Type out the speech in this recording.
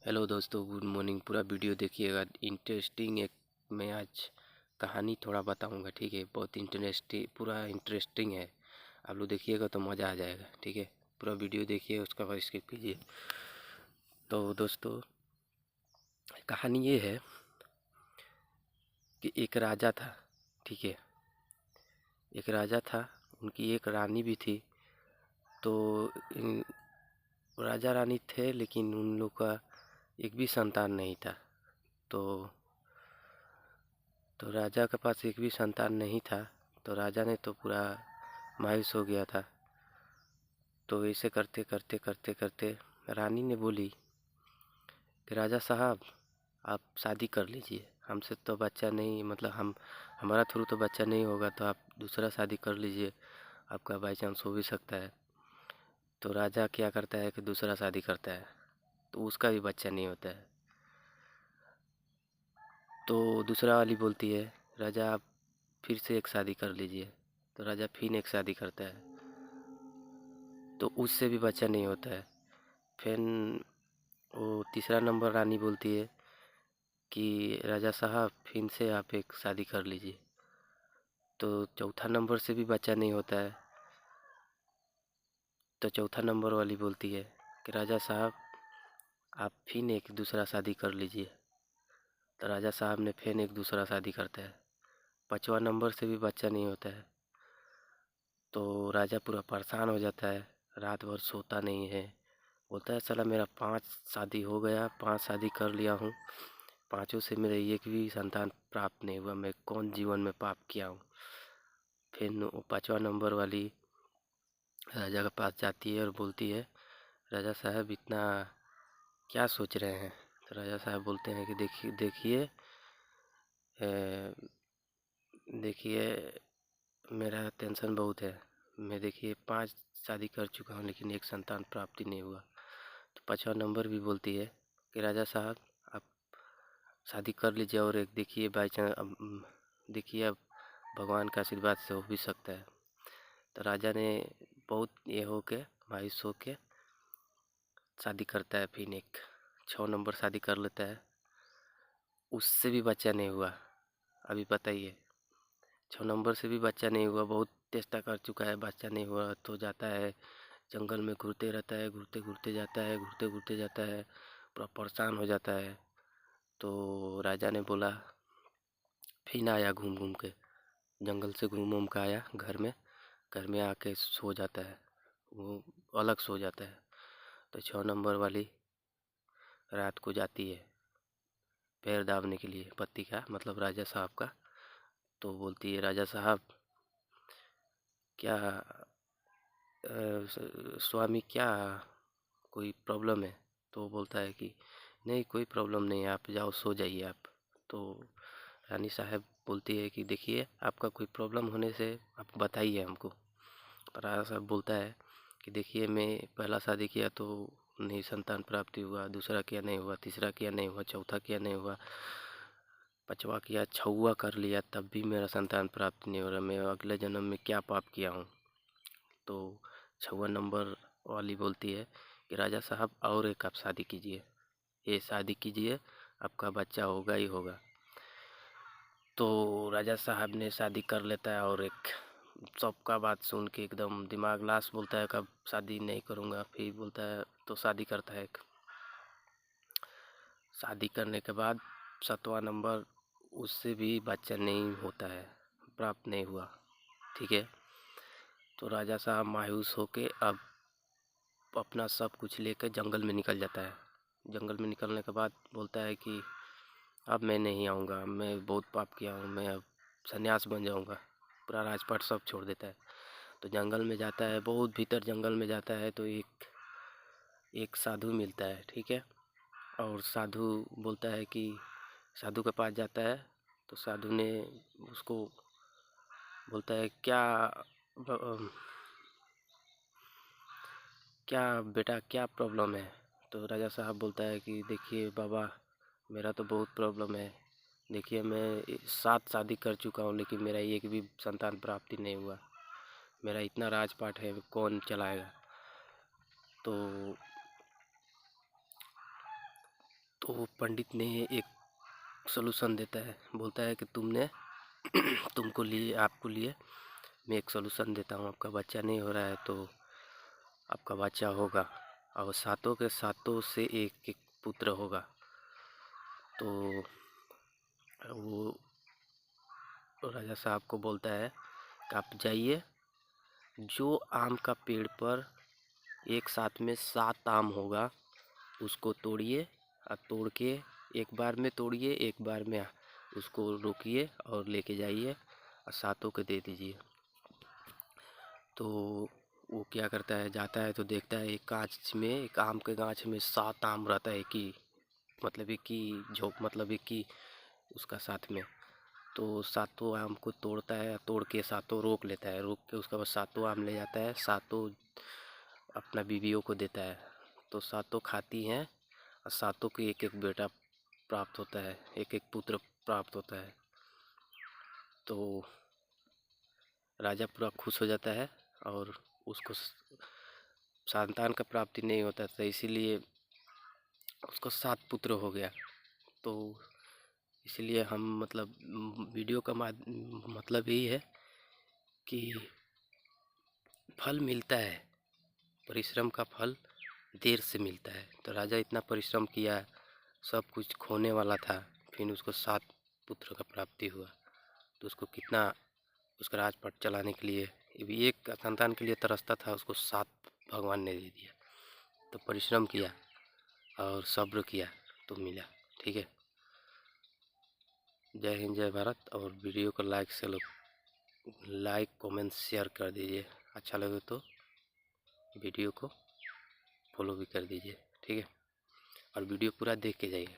Hello दोस्तों, good morning. पूरा video देखिएगा, इंटरेस्टिंग एक मैं आज कहानी थोड़ा बताऊंगा। ठीक है, बहुत इंटरेस्टिंग, पूरा इंटरेस्टिंग है। आप लोग देखिएगा तो मज़ा आ जाएगा। ठीक है, पूरा वीडियो देखिए, उसका बाद स्किप कीजिए। तो दोस्तों, कहानी ये है कि एक राजा था। ठीक है, एक राजा था, उनकी एक रानी भी थी। तो राजा रानी थे, लेकिन उन लोग का एक भी संतान नहीं था। तो राजा के पास एक भी संतान नहीं था। तो राजा ने तो पूरा मायूस हो गया था। तो ऐसे करते करते करते करते रानी ने बोली कि राजा साहब, आप शादी कर लीजिए। हमसे तो बच्चा नहीं, मतलब हमारा थ्रू तो बच्चा नहीं होगा, तो आप दूसरा शादी कर लीजिए, आपका बाई चांस हो भी सकता है। तो राजा क्या करता है कि दूसरा शादी करता है, तो उसका भी बच्चा नहीं होता है। तो दूसरा वाली बोलती है, राजा आप फिर से एक शादी कर लीजिए। तो राजा फिर एक शादी करता है, तो उससे भी बच्चा नहीं होता है। फिर वो तीसरा नंबर रानी बोलती है कि राजा साहब फिर से आप एक शादी कर लीजिए। तो चौथा नंबर से भी बच्चा नहीं होता है। तो चौथा नंबर वाली बोलती है कि राजा साहब आप फिर एक दूसरा शादी कर लीजिए। तो राजा साहब ने फिर एक दूसरा शादी करता है। पाँचवा नंबर से भी बच्चा नहीं होता है। तो राजा पूरा परेशान हो जाता है, रात भर सोता नहीं है। बोलता है साला मेरा 5 शादी हो गया, 5 शादी कर लिया हूँ, पाँचों से मेरा एक भी संतान प्राप्त नहीं हुआ, मैं कौन जीवन में पाप किया हूँ। फिर वो पाँचवा नंबर वाली राजा के पास जाती है और बोलती है, राजा साहब इतना क्या सोच रहे हैं। तो राजा साहब बोलते हैं कि देखिए देखिए देखिए मेरा टेंशन बहुत है। मैं देखिए 5 शादी कर चुका हूँ, लेकिन एक संतान प्राप्ति नहीं हुआ। तो पाँचवा नंबर भी बोलती है कि राजा साहब आप शादी कर लीजिए, और एक देखिए बाई चांस देखिए अब भगवान का आशीर्वाद से हो भी सकता है। तो राजा ने बहुत ये हो के मायूस हो के शादी करता है। फिर एक 6 नंबर शादी कर लेता है, उससे भी बच्चा नहीं हुआ। अभी बताइए, 6 नंबर से भी बच्चा नहीं हुआ, बहुत चेष्टा कर चुका है, बच्चा नहीं हुआ। तो जाता है जंगल में, घूरते रहता है, घूरते घूरते जाता है, घूरते घूरते जाता है, पूरा परेशान हो जाता है। तो राजा ने बोला, फिर आया घूम घूम के, जंगल से घूम घूम के आया घर में आके सो जाता है, वो अलग सो जाता है। तो 6 नंबर वाली रात को जाती है पैर दाबने के लिए, पति का मतलब राजा साहब का। तो बोलती है, राजा साहब क्या स्वामी क्या कोई प्रॉब्लम है। तो वो बोलता है कि नहीं कोई प्रॉब्लम नहीं है, आप जाओ सो जाइए आप। तो रानी साहब बोलती है कि देखिए आपका कोई प्रॉब्लम होने से आप बताइए हमको। पर राजा साहब बोलता है कि देखिए मैं पहला शादी किया तो नहीं संतान प्राप्ति हुआ, दूसरा किया नहीं हुआ, तीसरा किया नहीं हुआ, चौथा किया नहीं हुआ, पाँचवा किया, छठवा कर लिया, तब भी मेरा संतान प्राप्ति नहीं हो रहा। मैं अगले जन्म में क्या पाप किया हूँ। तो 6वां नंबर वाली बोलती है कि राजा साहब और एक आप शादी कीजिए, ये शादी कीजिए, आपका बच्चा होगा ही होगा। तो राजा साहब ने शादी कर लेता है, और एक सबका बात सुन के एकदम दिमाग लाश, बोलता है कब शादी नहीं करूँगा। फिर बोलता है तो शादी करता है। शादी करने के बाद 7वां नंबर, उससे भी बच्चा नहीं होता है, प्राप्त नहीं हुआ। ठीक है, तो राजा साहब मायूस होके अब अपना सब कुछ लेकर जंगल में निकल जाता है। जंगल में निकलने के बाद बोलता है कि अब मैं नहीं आऊँगा, मैं बहुत पाप किया हूँ, मैं अब सन्यास बन जाऊँगा, पूरा राजपाट सब छोड़ देता है। तो जंगल में जाता है, बहुत भीतर जंगल में जाता है, तो एक एक साधु मिलता है। ठीक है, और साधु बोलता है कि साधु के पास जाता है। तो साधु ने उसको बोलता है क्या बेटा क्या प्रॉब्लम है। तो राजा साहब बोलता है कि देखिए बाबा, मेरा तो बहुत प्रॉब्लम है। देखिए मैं 7 शादी कर चुका हूँ, लेकिन मेरा एक भी संतान प्राप्ति नहीं हुआ। मेरा इतना राजपाट है, कौन चलाएगा। तो तो वो पंडित ने एक सॉल्यूशन देता है, बोलता है कि तुमको लिए आपको लिए मैं एक सॉल्यूशन देता हूँ, आपका बच्चा नहीं हो रहा है तो आपका बच्चा होगा और सातों के सातों से एक एक पुत्र होगा। तो वो राजा साहब को बोलता है कि आप जाइए, जो आम का पेड़ पर एक साथ में 7 आम होगा उसको तोड़िए, और तोड़ के एक बार में तोड़िए, एक बार में उसको रोकिए और लेके जाइए और सातों को दे दीजिए। तो वो क्या करता है, जाता है तो देखता है एक गाछ में, एक आम के गाछ में 7 आम रहता है, एक ही मतलब एक ही झोंक, मतलब एक ही उसका साथ में। तो सातों आम को तोड़ता है, तोड़ के सातों रोक लेता है, रोक के उसके बाद सातों आम ले जाता है, सातों अपना बीवियों को देता है। तो सातों खाती हैं और सातों को एक एक बेटा प्राप्त होता है, एक एक पुत्र प्राप्त होता है। तो राजा पूरा खुश हो जाता है और उसको संतान का प्राप्ति नहीं होता था, इसीलिए उसको 7 पुत्र हो गया। तो इसलिए हम मतलब वीडियो का मतलब यही है कि फल मिलता है, परिश्रम का फल देर से मिलता है। तो राजा इतना परिश्रम किया, सब कुछ खोने वाला था, फिर उसको 7 पुत्र का प्राप्ति हुआ। तो उसको कितना उसका राजपाट चलाने के लिए, ये भी एक संतान के लिए तरसता था, उसको 7 भगवान ने दे दिया। तो परिश्रम किया और सब्र किया तो मिला। ठीक है, जय हिंद जय भारत। और वीडियो को लाइक कमेंट शेयर कर दीजिए, अच्छा लगे तो वीडियो को फॉलो भी कर दीजिए। ठीक है, और वीडियो पूरा देख के जाइए।